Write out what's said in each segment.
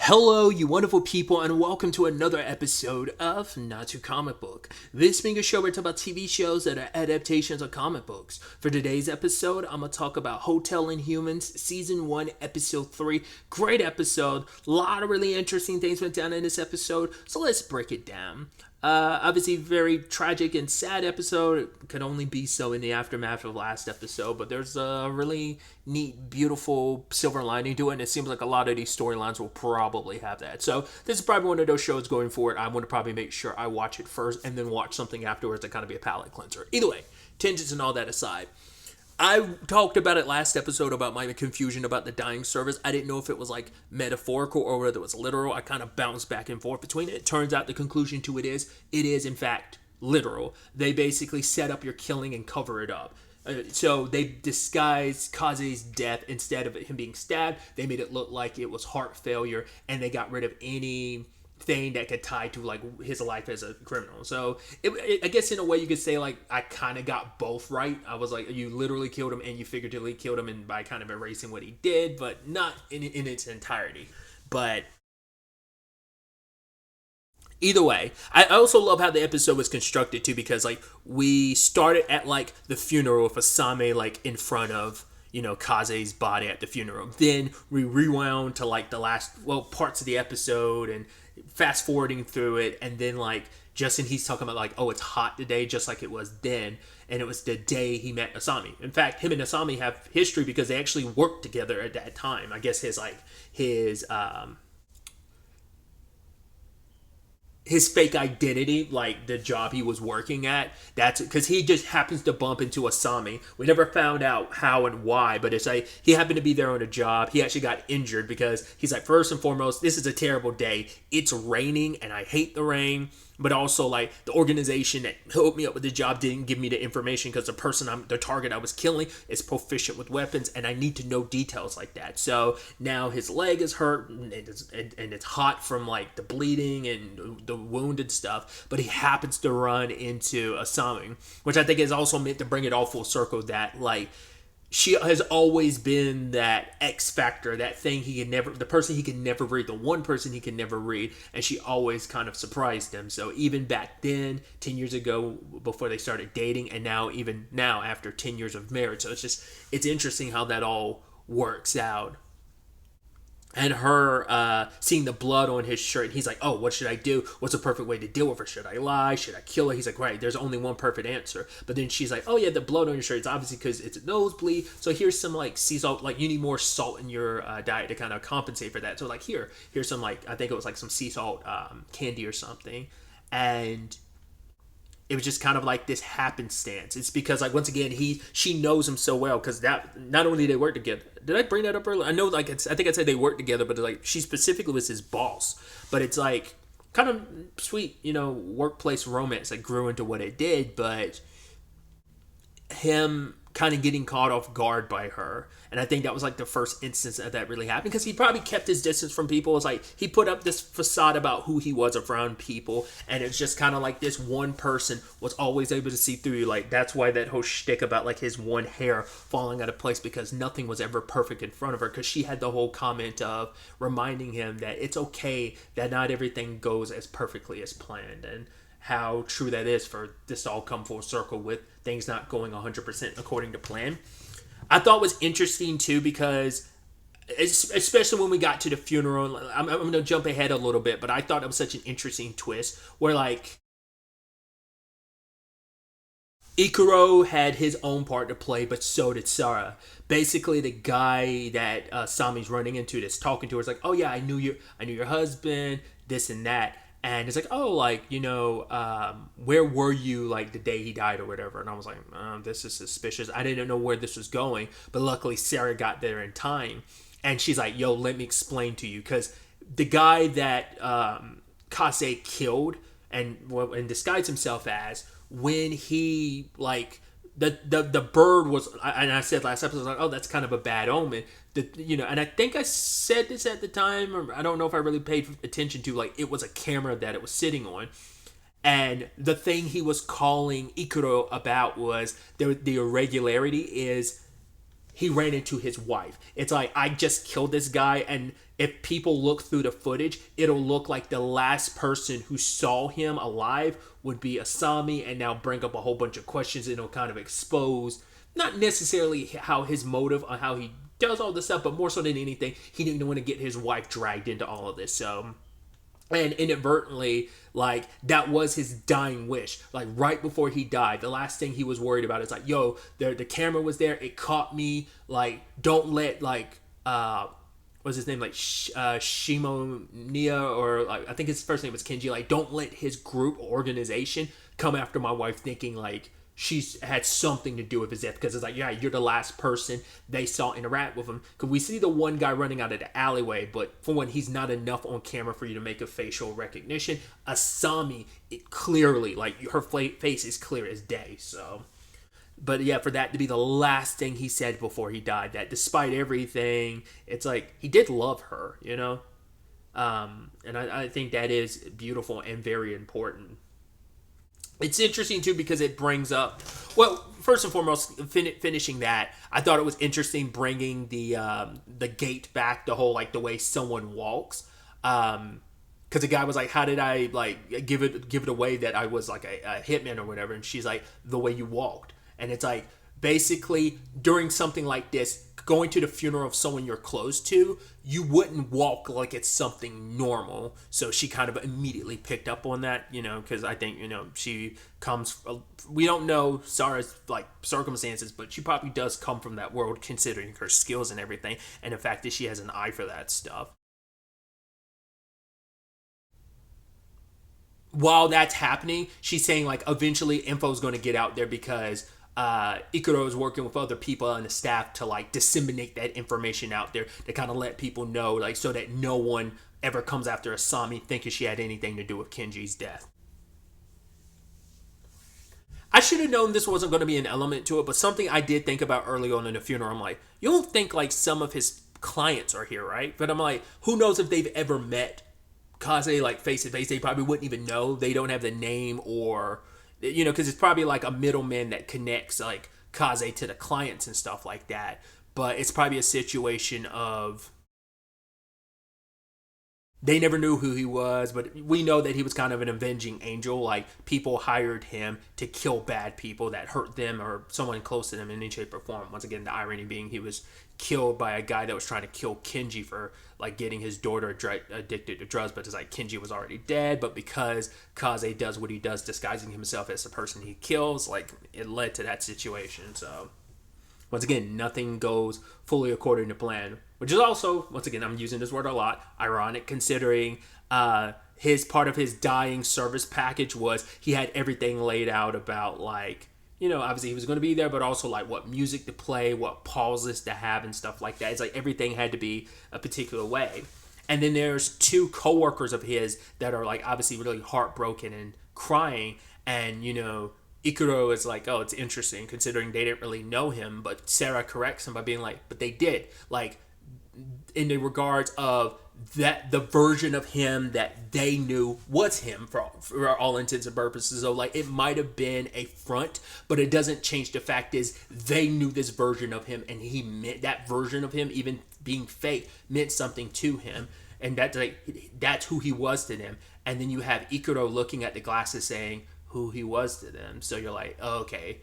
Hello, you wonderful people, and welcome to another episode of Not Too Comic Book. This being a show where I talk about TV shows that are adaptations of comic books. For today's episode, I'm going to talk about Hotel Inhumans, Season 1, Episode 3. Great episode. A lot of really interesting things went down in this episode, so let's break it down. Obviously, very tragic and sad episode. It could only be so in the aftermath of last episode, but there's a really neat, beautiful silver lining to it, and it seems like a lot of these storylines will probably have that. So this is probably one of those shows going forward. I want to probably make sure I watch it first and then watch something afterwards to kind of be a palate cleanser. Either way, tangents and all that aside, I talked about it last episode about my confusion about the dying service. I didn't know if it was like metaphorical or whether it was literal. I kind of bounced back and forth between it. It turns out the conclusion to it is in fact literal. They basically set up your killing and cover it up. So they disguised Kaze's death. Instead of him being stabbed, they made it look like it was heart failure, and they got rid of any thing that could tie to like his life as a criminal. So I guess in a way you could say like I kind of got both right. I was like, you literally killed him and you figuratively killed him, and by kind of erasing what he did, but not in its entirety. But either way, I also love how the episode was constructed too, because like we started at like the funeral with Asami like in front of, you know, Kaze's body at the funeral. Then we rewound to like the last parts of the episode and fast forwarding through it, and then like Justin, he's talking about like, oh, it's hot today, just like it was then, and it was the day he met Asami. In fact, him and Asami have history because they actually worked together at that time. I guess his fake identity, like the job he was working at, that's because he just happens to bump into Asami. We never found out how and why, but it's like he happened to be there on a job. He actually got injured because he's like, first and foremost, this is a terrible day. It's raining and I hate the rain. But also, like, the organization that hooked me up with the job didn't give me the information because the target I was killing is proficient with weapons, and I need to know details like that. So now his leg is hurt, and it's hot from, like, the bleeding and the wounded stuff. But he happens to run into Asami, which I think is also meant to bring it all full circle that, like, she has always been that X factor, that thing the person he can never read, the one person he can never read, and she always kind of surprised him. So even back then, 10 years ago, before they started dating, and even now, after 10 years of marriage. So it's interesting how that all works out. And her seeing the blood on his shirt, he's like, oh, what should I do? What's the perfect way to deal with her? Should I lie? Should I kill her? He's like, right, there's only one perfect answer. But then she's like, oh yeah, the blood on your shirt is obviously because it's a nosebleed. So here's some like sea salt, like you need more salt in your diet to kind of compensate for that. So like here's some like, I think it was like some sea salt candy or something. And it was just kind of like this happenstance. It's because like once again she knows him so well, because that not only did they work together. Did I bring that up earlier? I know like I think I said they worked together, but like she specifically was his boss. But it's like kind of sweet, you know, workplace romance that grew into what it did. But him kind of getting caught off guard by her, and I think that was like the first instance that really happened, because he probably kept his distance from people. It's like he put up this facade about who he was around people, and it's just kind of like this one person was always able to see through you. Like that's why that whole shtick about like his one hair falling out of place, because nothing was ever perfect in front of her, because she had the whole comment of reminding him that it's okay that not everything goes as perfectly as planned, and how true that is for this to all come full circle with things not going 100% according to plan. I thought was interesting too, because especially when we got to the funeral, I'm going to jump ahead a little bit, but I thought it was such an interesting twist where like Ikuro had his own part to play, but so did Sarah. Basically, the guy that Sami's running into, that's talking to her, is like, "Oh yeah, I knew your husband, this and that." And it's like, oh, like, you know, where were you, like, the day he died or whatever? And I was like, this is suspicious. I didn't know where this was going. But luckily, Sarah got there in time. And she's like, yo, let me explain to you. Because the guy that Kaze killed and disguised himself as, when he, like, the bird was, and I said last episode, I was like, oh, that's kind of a bad omen. And I think I said this at the time, or I don't know if I really paid attention to, like, it was a camera that it was sitting on. And the thing he was calling Ikuro about was the irregularity is he ran into his wife. It's like, I just killed this guy, and if people look through the footage, it'll look like the last person who saw him alive would be Asami, and now bring up a whole bunch of questions, and it'll kind of expose not necessarily how his motive on how he does all this stuff, but more so than anything, he didn't want to get his wife dragged into all of this. So, and inadvertently, like, that was his dying wish. Like, right before he died, the last thing he was worried about is like, yo, the camera was there, it caught me, like, don't let, like, what's his name, like, Shimonia, or like, I think his first name was Kenji, like, don't let his group organization come after my wife, thinking like she's had something to do with his death, because it's like, yeah, you're the last person they saw interact with him. Because we see the one guy running out of the alleyway, but for one, he's not enough on camera for you to make a facial recognition. Asami, it clearly, like, her face is clear as day. So, but yeah, for that to be the last thing he said before he died, that despite everything, it's like he did love her, you know. And I think that is beautiful and very important. It's interesting too because it brings up, well, first and foremost, finishing that, I thought it was interesting bringing the gait back, the whole, like, the way someone walks, because the guy was like, how did I, like, give it away that I was like a hitman or whatever, and she's like, the way you walked. And it's like, basically, during something like this, going to the funeral of someone you're close to, you wouldn't walk like it's something normal. So she kind of immediately picked up on that, you know, because I think, you know, she comes, we don't know Sarah's, like, circumstances, but she probably does come from that world, considering her skills and everything, and the fact that she has an eye for that stuff. While that's happening, she's saying, like, eventually info's going to get out there, because Ikuro is working with other people on the staff to, like, disseminate that information out there, to kind of let people know, like, so that no one ever comes after Asami thinking she had anything to do with Kenji's death. I should have known this wasn't going to be an element to it, but something I did think about early on in the funeral, I'm like, you don't think, like, some of his clients are here, right? But I'm like, who knows if they've ever met Kaze, like, face to face. They probably wouldn't even know. They don't have the name, or, you know, because it's probably like a middleman that connects, like, Kaze to the clients and stuff like that. But it's probably a situation of they never knew who he was, but we know that he was kind of an avenging angel. Like, people hired him to kill bad people that hurt them or someone close to them in any shape or form. Once again, the irony being he was killed by a guy that was trying to kill Kenji for, like, getting his daughter addicted to drugs, but it's like Kenji was already dead. But because Kaze does what he does, disguising himself as the person he kills, like, it led to that situation. So, once again, nothing goes fully according to plan, which is also, once again, I'm using this word a lot, ironic, considering his part of his dying service package was he had everything laid out about, like, you know, obviously he was going to be there, but also, like, what music to play, what pauses to have, and stuff like that. It's like everything had to be a particular way. And then there's two coworkers of his that are, like, obviously really heartbroken and crying, and, you know, Ikuro is like, oh, it's interesting considering they didn't really know him, but Sarah corrects him by being like, but they did. Like, in the regards of that, the version of him that they knew was him for all intents and purposes. So, like, it might have been a front, but it doesn't change the fact is they knew this version of him, and he meant that version of him, even being fake, meant something to him. And that's, like, that's who he was to them. And then you have Ikuro looking at the glasses saying who he was to them. So you're like, oh, okay.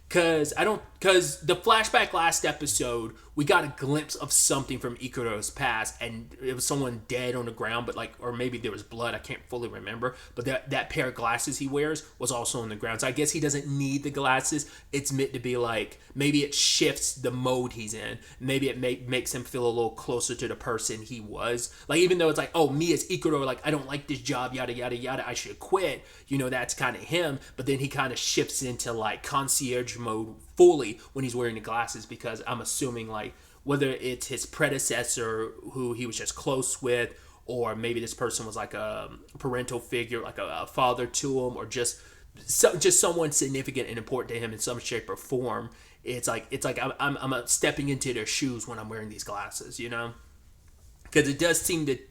Because the flashback last episode, we got a glimpse of something from Ikuro's past, and it was someone dead on the ground, but, like, or maybe there was blood, I can't fully remember, but that pair of glasses he wears was also on the ground. So I guess he doesn't need the glasses. It's meant to be like, maybe it shifts the mode he's in. Maybe it makes him feel a little closer to the person he was. Like, even though it's like, oh, me as Ikuro, like, I don't like this job, yada, yada, yada, I should quit. You know, that's kind of him. But then he kind of shifts into, like, concierge mode fully when he's wearing the glasses, because I'm assuming, like, whether it's his predecessor who he was just close with, or maybe this person was like a parental figure, like a father to him, or just someone significant and important to him in some shape or form. It's like I'm stepping into their shoes when I'm wearing these glasses, you know, because it does seem that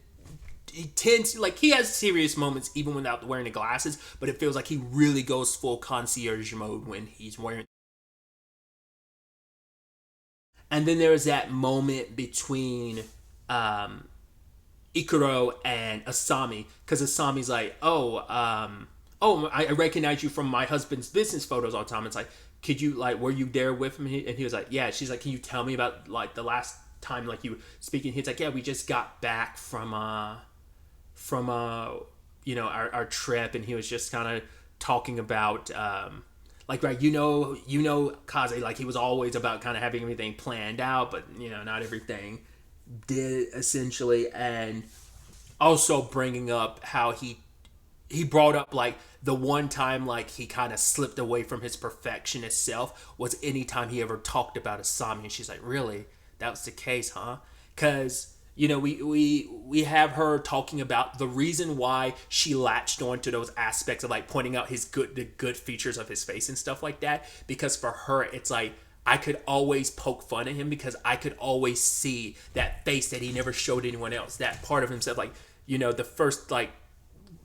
he tends, like, he has serious moments even without wearing the glasses, but it feels like he really goes full concierge mode when he's wearing. And then there was that moment between Ikuro and Asami, because Asami's like, oh, I recognize you from my husband's business photos all the time. It's like, could you, like, were you there with me? And he was like, yeah. She's like, can you tell me about, like, the last time, like, you were speaking? He's like, yeah, we just got back from our trip, and he was just kind of talking about like, right, Kaze, like, he was always about kind of having everything planned out, but not everything did, essentially. And also bringing up how he brought up, like, the one time, like, he kind of slipped away from his perfectionist self was anytime he ever talked about Asami. And she's like, really, that was the case, huh? Because we have her talking about the reason why she latched onto those aspects of, like, pointing out the good features of his face and stuff like that, because for her it's like, I could always poke fun at him because I could always see that face that he never showed anyone else, that part of himself, like, the first, like,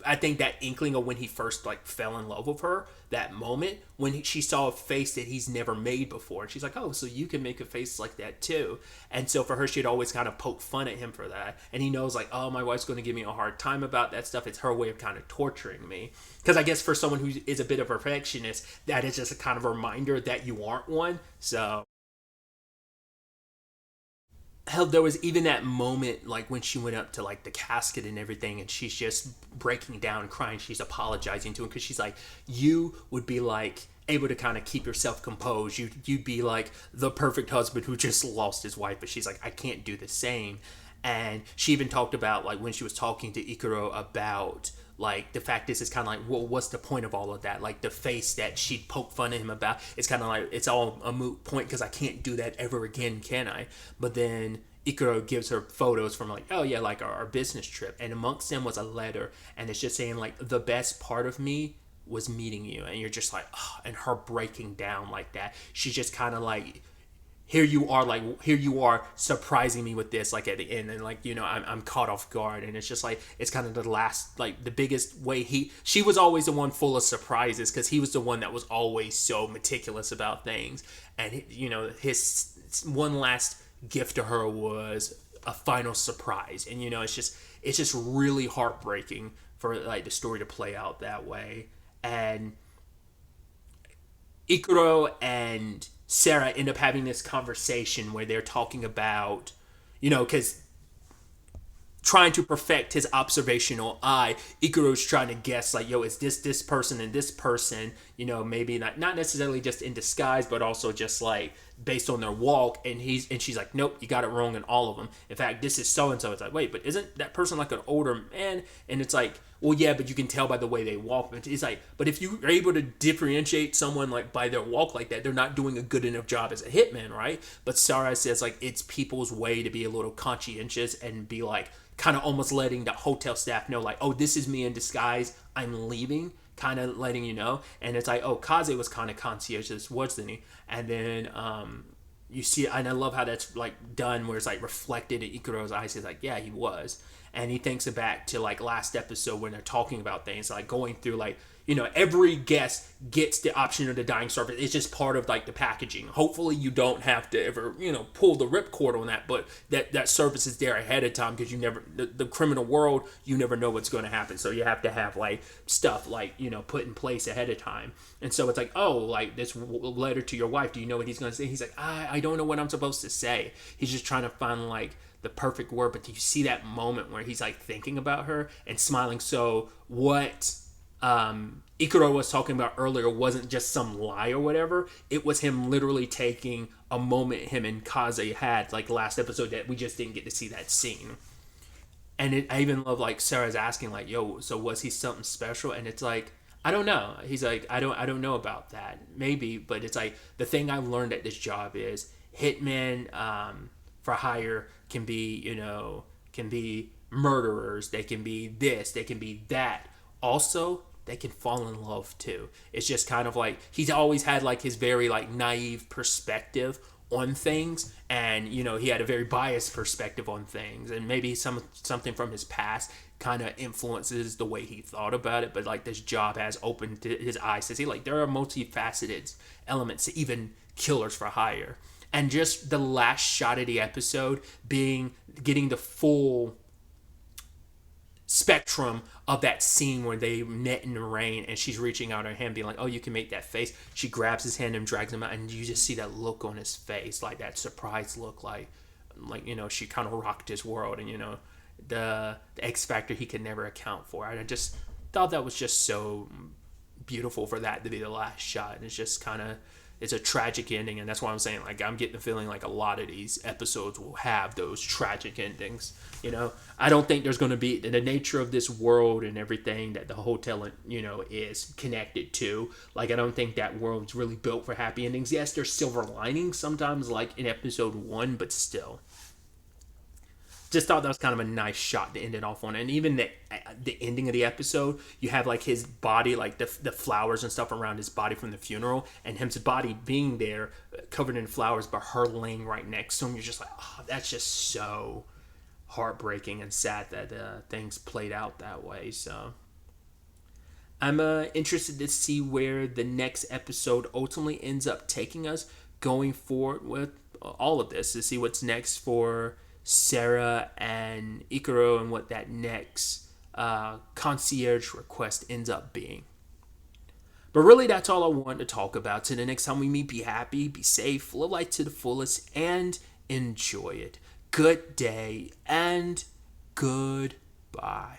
I think that inkling of when he first, like, fell in love with her, that moment when she saw a face that he's never made before, and she's like, oh, so you can make a face like that too. And so for her, she'd always kind of poke fun at him for that, and he knows, like, oh, my wife's going to give me a hard time about that stuff. It's her way of kind of torturing me, because I guess for someone who is a bit of a perfectionist, that is just a kind of a reminder that you aren't one. So hell, there was even that moment, like, when she went up to, like, the casket and everything, and she's just breaking down crying. She's apologizing to him because she's like, you would be, like, able to kind of keep yourself composed. You'd be like the perfect husband who just lost his wife, but she's like, I can't do the same. And she even talked about, like, when she was talking to Ikuro about, like, the fact is, it's kind of like, well, what's the point of all of that? Like, the face that she'd poke fun at him about, it's kind of like, it's all a moot point because I can't do that ever again, can I? But then Ikuro gives her photos from, like, oh yeah, like, our business trip, and amongst them was a letter, and it's just saying, like, the best part of me was meeting you. And you're just like, oh, and her breaking down like that. She's just kind of like, here you are surprising me with this, like, at the end, and, like, I'm caught off guard. And it's just like, it's kind of the last, like, the biggest way she was always the one full of surprises, because he was the one that was always so meticulous about things. And his one last gift to her was a final surprise. And it's just really heartbreaking for, like, the story to play out that way. And Ikuro and Sarah end up having this conversation where they're talking about, because trying to perfect his observational eye, Ikuro's trying to guess, like, yo, is this person and this person, maybe not necessarily just in disguise, but also just, like, based on their walk. And she's like, nope, you got it wrong in all of them. In fact, this is so and so. It's like, wait, but isn't that person like an older man? And it's like, well, yeah, but you can tell by the way they walk. It's like, but if you're able to differentiate someone, like, by their walk like that, they're not doing a good enough job as a hitman, right? But Sarah says, like, it's people's way to be a little conscientious and be, like, kind of almost letting the hotel staff know, like, oh, this is me in disguise, I'm leaving, kind of letting you know. And it's like, oh, Kaze was kind of conscientious, wasn't he? And then you see, and I love how that's, like, done, where it's, like, reflected in Ikuro's eyes. He's like, yeah, he was. And he thinks it back to, like, last episode when they're talking about things, like, going through, like, every guest gets the option of the dying service. It's just part of, like, the packaging. Hopefully you don't have to ever, pull the ripcord on that, but that service is there ahead of time, because the criminal world, you never know what's going to happen. So you have to have, like, stuff, like, put in place ahead of time. And so it's like, oh, like, this letter to your wife, do you know what he's going to say? He's like, I don't know what I'm supposed to say. He's just trying to find, like, the perfect word. But you see that moment where he's, like, thinking about her and smiling. So what Ikuro was talking about earlier wasn't just some lie or whatever. It was him literally taking a moment him and Kaze had, like, last episode, that we just didn't get to see that scene. And I even love, like, Sarah's asking, like, yo, so was he something special? And it's like, I don't know. He's like, I don't know about that. Maybe, but it's like, the thing I've learned at this job is hitmen for hire can be murderers. They can be this. They can be that. Also, they can fall in love too. It's just kind of like, he's always had, like, his very, like, naive perspective on things, and he had a very biased perspective on things, and maybe something from his past kind of influences the way he thought about it. But, like, this job has opened his eyes to see, like, there are multifaceted elements to even killers for hire. And just the last shot of the episode being getting the full spectrum of that scene where they met in the rain and she's reaching out her hand being like, oh, you can make that face. She grabs his hand and drags him out, and you just see that look on his face, like that surprised look, like she kind of rocked his world, and the X factor he could never account for. And I just thought that was just so beautiful for that to be the last shot. And it's just kind of, it's a tragic ending, and that's why I'm saying, like, I'm getting the feeling like a lot of these episodes will have those tragic endings. I don't think there's going to be the nature of this world and everything that the hotel, is connected to. Like, I don't think that world's really built for happy endings. Yes, there's silver linings sometimes, like in episode 1, but still. Just thought that was kind of a nice shot to end it off on. And even the ending of the episode, you have like his body, like the flowers and stuff around his body from the funeral, and his body being there covered in flowers, but her laying right next to him. You're just like, oh, that's just so heartbreaking and sad that things played out that way. So I'm interested to see where the next episode ultimately ends up taking us going forward with all of this, to see what's next for Sarah and Ikaro and what that next concierge request ends up being. But really, that's all I wanted to talk about. Till the next time we meet, be happy, be safe, live life to the fullest, and enjoy it. Good day and goodbye.